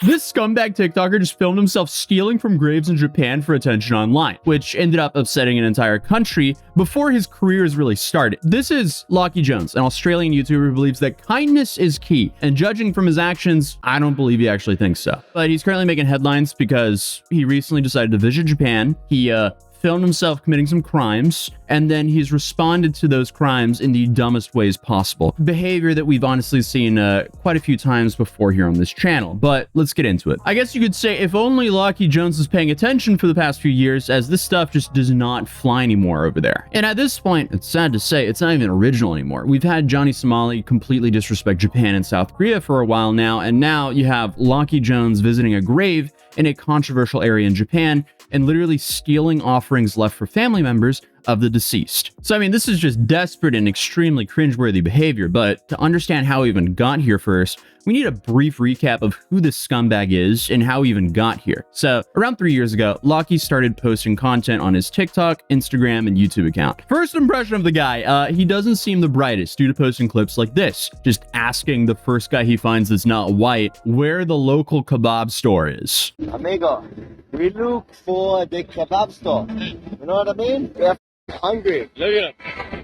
This scumbag TikToker just filmed himself stealing from graves in Japan for attention online, which ended up upsetting an entire country before his career has really started. This is Lockie Jones, an Australian YouTuber who believes that kindness is key, and judging from his actions, I don't believe he actually thinks so. But he's currently making headlines because he recently decided to visit Japan. He filmed himself committing some crimes, and then he's responded to those crimes in the dumbest ways possible. Behavior that we've honestly seen quite a few times before here on this channel, but let's get into it. I guess you could say if only Lockie Jones was paying attention for the past few years, as this stuff just does not fly anymore over there. And at this point, it's sad to say, it's not even original anymore. We've had Johnny Somali completely disrespect Japan and South Korea for a while now, and now you have Lockie Jones visiting a grave in a controversial area in Japan and literally stealing offerings left for family members of the deceased. So, I mean, this is just desperate and extremely cringeworthy behavior, but to understand how he even got here first, we need a brief recap of who this scumbag is and how he even got here. So, around 3 years ago, Lockie started posting content on his TikTok, Instagram, and YouTube account. First impression of the guy, he doesn't seem the brightest due to posting clips like this, just asking the first guy he finds that's not white where the local kebab store is. Amigo, we look for the kebab store. You know what I mean? We're hungry. Look at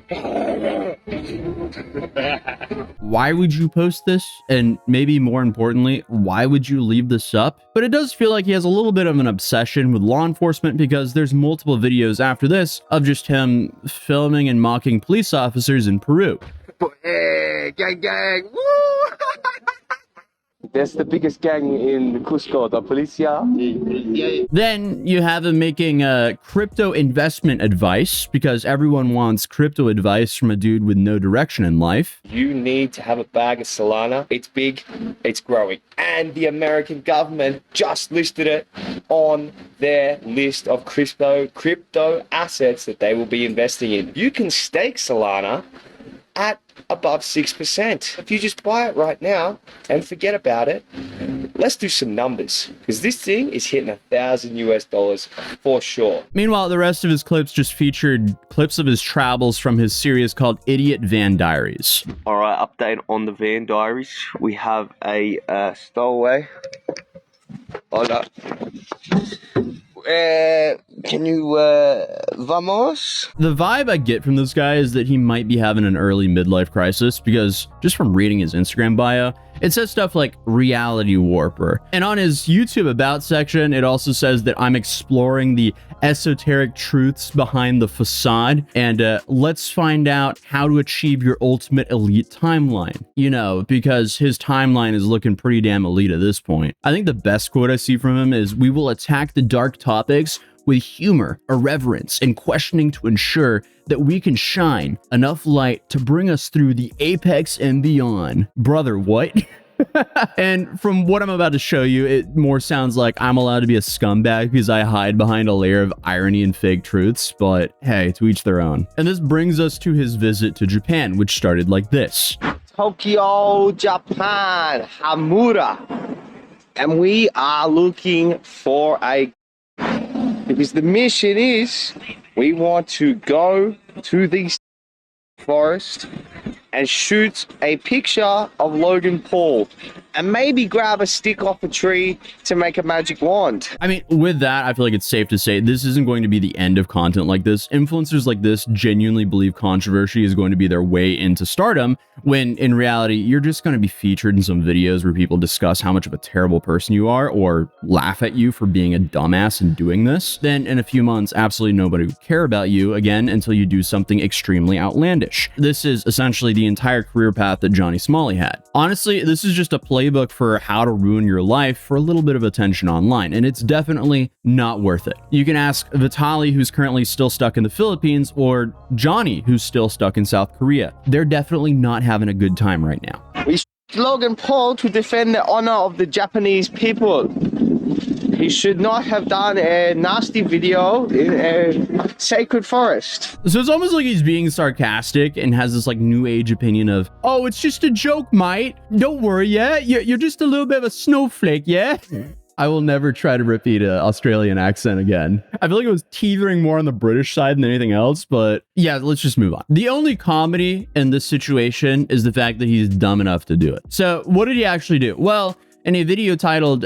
him. Why would you post this? And maybe more importantly, why would you leave this up? But it does feel like he has a little bit of an obsession with law enforcement, because there's multiple videos after this of just him filming and mocking police officers in Peru. Hey, gang, gang. Woo! That's the biggest gang in Cusco, the Policia. Then you have him making crypto investment advice, because everyone wants crypto advice from a dude with no direction in life. You need to have a bag of Solana. It's big, it's growing. And the American government just listed it on their list of crypto assets that they will be investing in. You can stake Solana at above 6%. If you just buy it right now and forget about it, let's do some numbers, because this thing is hitting $1,000 for sure. Meanwhile, the rest of his clips just featured clips of his travels from his series called Idiot Van Diaries. All right, update on the Van Diaries. We have a stowaway. Hold up. Can you, vamos? The vibe I get from this guy is that he might be having an early midlife crisis, because just from reading his Instagram bio, it says stuff like reality warper. And on his YouTube about section, it also says that I'm exploring the esoteric truths behind the facade, and let's find out how to achieve your ultimate elite timeline. You know, because his timeline is looking pretty damn elite at this point. I think the best quote I see from him is, "We will attack the dark topics with humor, irreverence, and questioning to ensure that we can shine enough light to bring us through the apex and beyond." Brother, what? And from what I'm about to show you, it more sounds like I'm allowed to be a scumbag because I hide behind a layer of irony and fake truths, but hey, to each their own. And this brings us to his visit to Japan, which started like this. Tokyo, Japan, Hamura. And we are looking for because the mission is, we want to go to the forest and shoot a picture of Logan Paul, and maybe grab a stick off a tree to make a magic wand. I mean, with that, I feel like it's safe to say this isn't going to be the end of content like this. Influencers like this genuinely believe controversy is going to be their way into stardom, when in reality, you're just going to be featured in some videos where people discuss how much of a terrible person you are, or laugh at you for being a dumbass and doing this. Then in a few months, absolutely nobody would care about you again until you do something extremely outlandish. This is essentially the entire career path that Johnny Somali had. Honestly, this is just a playbook for how to ruin your life for a little bit of attention online, and it's definitely not worth it. You can ask Vitaly, who's currently still stuck in the Philippines, or Johnny, who's still stuck in South Korea. They're definitely not having a good time right now. We Logan Paul to defend the honor of the Japanese people. He should not have done a nasty video in a sacred forest. So it's almost like he's being sarcastic and has this like new age opinion of, oh, it's just a joke, mate. Don't worry, yeah? You're just a little bit of a snowflake, yeah? I will never try to repeat an Australian accent again. I feel like it was teetering more on the British side than anything else, but yeah, let's just move on. The only comedy in this situation is the fact that he's dumb enough to do it. So what did he actually do? Well, In a video titled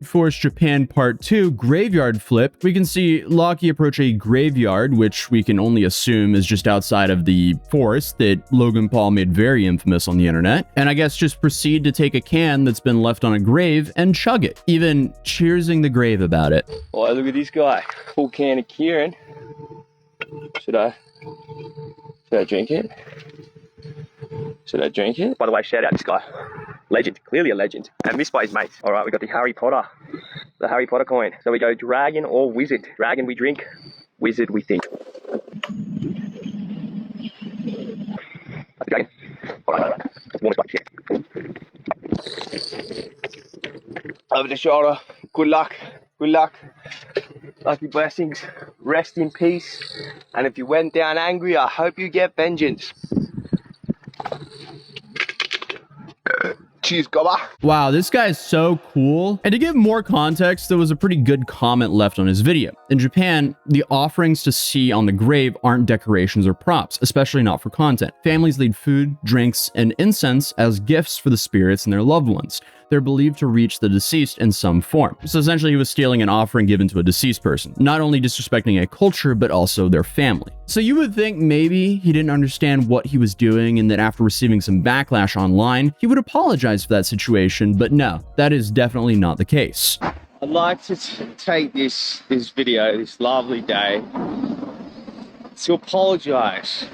Force Japan Part 2 Graveyard Flip, we can see Lockie approach a graveyard, which we can only assume is just outside of the forest that Logan Paul made very infamous on the internet, and I guess just proceed to take a can that's been left on a grave and chug it, even cheersing the grave about it. Oh, look at this guy. Full can of Kieran. Should I drink it? Should I drink it? By the way, shout out this guy. Legend, clearly a legend. And this by his mates. All right, we got the Harry Potter coin. So we go dragon or wizard. Dragon we drink, wizard we think. That's the dragon. All right. That's warm as shit. Over the shoulder. Good luck. Good luck. Lucky blessings. Rest in peace. And if you went down angry, I hope you get vengeance. Cheers, gobber. Wow, this guy is so cool. And to give more context, there was a pretty good comment left on his video. In Japan, the offerings to see on the grave aren't decorations or props, especially not for content. Families lead food, drinks, and incense as gifts for the spirits and their loved ones. They're believed to reach the deceased in some form. So essentially, he was stealing an offering given to a deceased person, not only disrespecting a culture, but also their family. So you would think maybe he didn't understand what he was doing and that after receiving some backlash online, he would apologize for that situation, but no, that is definitely not the case. I'd like to take this video, this lovely day, to apologize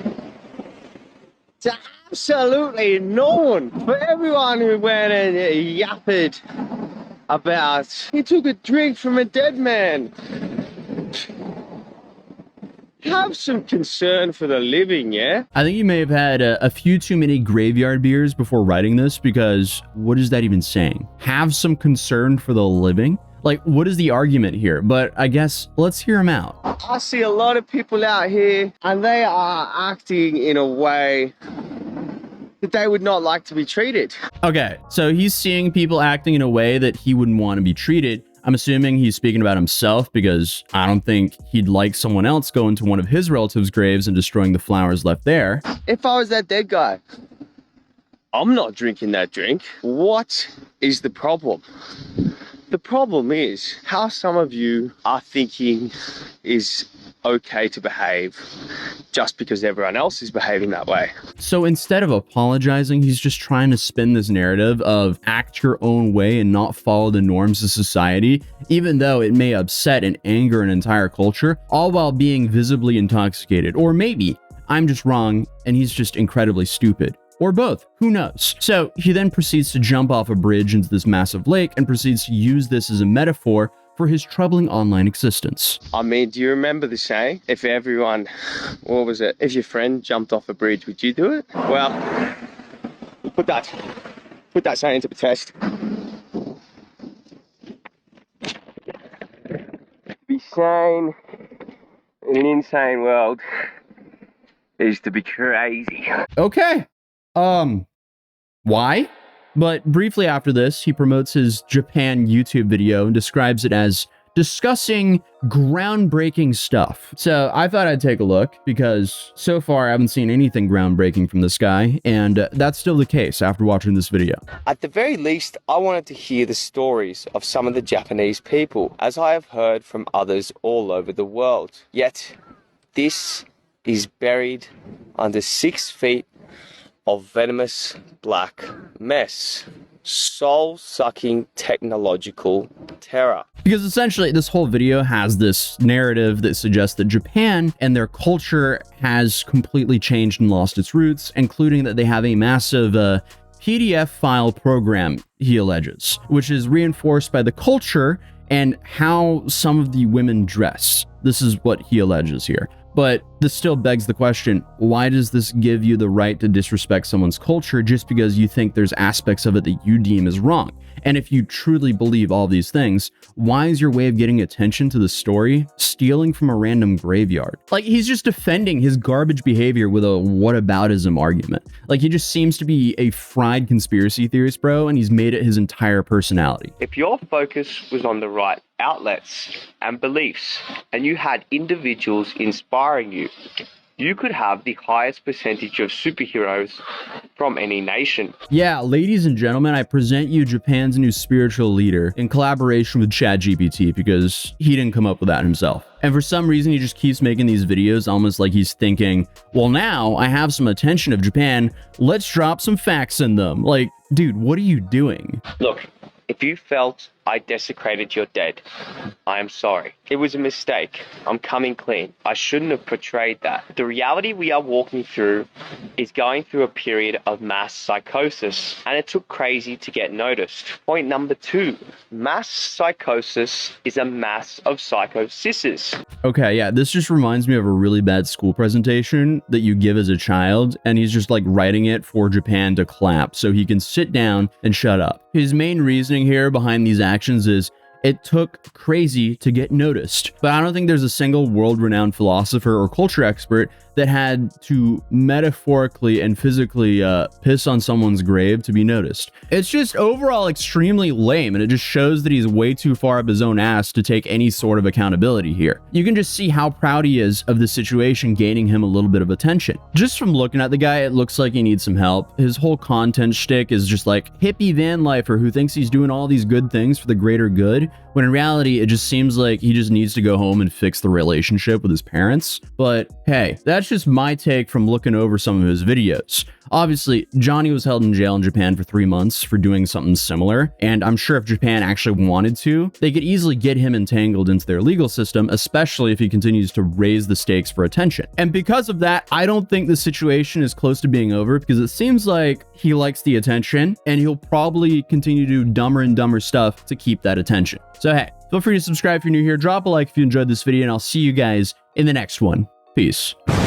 to absolutely no one, for everyone who went and yapped about he took a drink from a dead man. Have some concern for the living, yeah? I think you may have had a few too many graveyard beers before writing this, because what is that even saying? Have some concern for the living? Like, what is the argument here? But I guess let's hear him out. I see a lot of people out here and they are acting in a way that they would not like to be treated. Okay, so he's seeing people acting in a way that he wouldn't want to be treated. I'm assuming he's speaking about himself, because I don't think he'd like someone else going to one of his relatives' graves and destroying the flowers left there. If I was that dead guy, I'm not drinking that drink. What is the problem? The problem is how some of you are thinking is okay to behave just because everyone else is behaving that way. So instead of apologizing, he's just trying to spin this narrative of act your own way and not follow the norms of society, even though it may upset and anger an entire culture, all while being visibly intoxicated. Or maybe I'm just wrong and he's just incredibly stupid. Or both, who knows? So he then proceeds to jump off a bridge into this massive lake and proceeds to use this as a metaphor for his troubling online existence. I mean, do you remember the saying? If everyone, what was it? If your friend jumped off a bridge, would you do it? Well, put that saying to the test. Be sane in an insane world is to be crazy. Okay. Why? But briefly after this, he promotes his Japan YouTube video and describes it as discussing groundbreaking stuff. So I thought I'd take a look, because so far I haven't seen anything groundbreaking from this guy, and that's still the case after watching this video. At the very least, I wanted to hear the stories of some of the Japanese people, as I have heard from others all over the world. Yet, this is buried under 6 feet of venomous black mess. Soul-sucking technological terror. Because essentially this whole video has this narrative that suggests that Japan and their culture has completely changed and lost its roots, including that they have a massive PDF file program, he alleges, which is reinforced by the culture and how some of the women dress. This is what he alleges here. But this still begs the question, why does this give you the right to disrespect someone's culture just because you think there's aspects of it that you deem as wrong? And if you truly believe all these things, why is your way of getting attention to the story stealing from a random graveyard? Like, he's just defending his garbage behavior with a whataboutism argument. Like, he just seems to be a fried conspiracy theorist, bro, and he's made it his entire personality. If your focus was on the right outlets and beliefs, and you had individuals inspiring you, you could have the highest percentage of superheroes from any nation. Yeah, ladies and gentlemen, I present you Japan's new spiritual leader in collaboration with ChatGPT, because he didn't come up with that himself. And for some reason, he just keeps making these videos almost like he's thinking, well, now I have some attention of Japan, let's drop some facts in them. Like, dude, what are you doing? Look, if you felt I desecrated your dead, I am sorry. It was a mistake. I'm coming clean. I shouldn't have portrayed that. The reality we are walking through is going through a period of mass psychosis, and it took crazy to get noticed. Point number 2, mass psychosis is a mass of psychosis. Okay, yeah, this just reminds me of a really bad school presentation that you give as a child, and he's just like writing it for Japan to clap so he can sit down and shut up. His main reasoning here behind these actions is it took crazy to get noticed. But I don't think there's a single world-renowned philosopher or culture expert that had to metaphorically and physically piss on someone's grave to be noticed. It's just overall extremely lame, and it just shows that he's way too far up his own ass to take any sort of accountability here. You can just see how proud he is of the situation gaining him a little bit of attention. Just from looking at the guy, it looks like he needs some help. His whole content shtick is just like hippie van lifer who thinks he's doing all these good things for the greater good, when in reality, it just seems like he just needs to go home and fix the relationship with his parents. But hey, that's just my take from looking over some of his videos. Obviously, Johnny was held in jail in Japan for 3 months for doing something similar, and I'm sure if Japan actually wanted to, they could easily get him entangled into their legal system, especially if he continues to raise the stakes for attention. And because of that, I don't think the situation is close to being over, because it seems like he likes the attention, and he'll probably continue to do dumber and dumber stuff to keep that attention. So hey, feel free to subscribe if you're new here, drop a like if you enjoyed this video, and I'll see you guys in the next one. Peace.